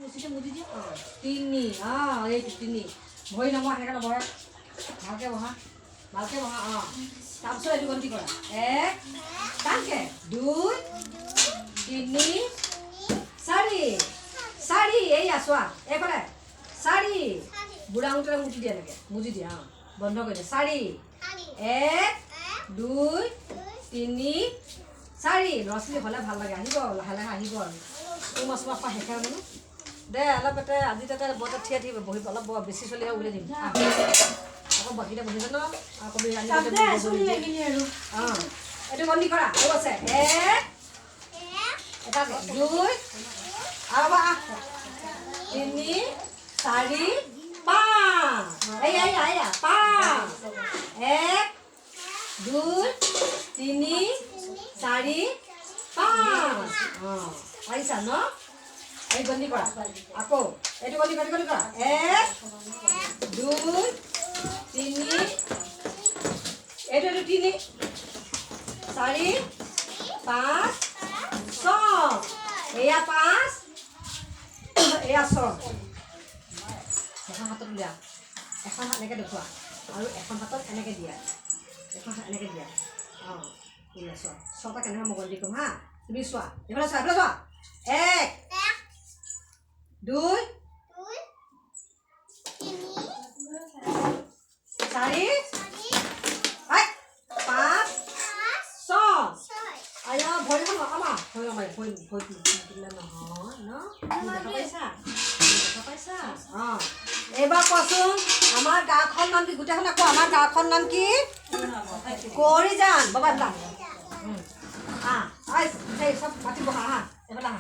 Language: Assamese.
মুচিতে মুদি দিয়া তিনি এইটো তিনি ভৰি নমা সেনেকৈ নবহে ভালকৈ বহা তাৰপিছত এইটো গন্তি কৰা 1 টানকৈ 2 3 4 এইয়া চোৱা এইফালে 4 বুঢ়া আঙুলিৰে মুঠি দিয়া এনেকৈ মুজি দিয়া বন্ধ কৰি দিয়া 4 1 2 3 4 ল'ৰা ছোৱালী হ'লে ভাল লাগে আহিব লাহে লাহে আহিব আৰু মাছ পৰা শেষে মানে দে অলপ এতে আজি তাতে বৰ থিয়া থিব বহিব অলপ বেছি চলিহে উলিয়াই দিম আকৌ বাকীতে বহি জানো আকৌ এইটো বন্দী কৰা আৰু আছে 1 এটা 2 আৰু 3 4 5 এইয়া 5 1 2 3 4 5 পাৰিছা ন এই গন্তি কৰা আকৌ এইটো গন্তি কৰা 1 2 3 এইটো 3 4 5 6 এয়া 5 এয়া 6 এখন হাতত উলিয়া এখন হাত এনেকৈ দেখুওৱা আৰু এখন হাতত এনেকৈ দিয়া এখন হাত এনেকৈ দিয়া চোৱা ছটা কেনেকৈ মই গন্তি কৰিম হা তুমি চোৱা এইফালে চোৱা 1 2 4 5 6 আয়া ভৰিখন লগাবা ভৰি দিলে নহয় ন দেখা পাইছা এইবাৰ কোৱাচোন আমাৰ গাঁওখন নাম কি গোটেইখনে কোৱা আমাৰ গাঁওখন নাম কি কৰিজান বাবা চব পাতিব এইফালে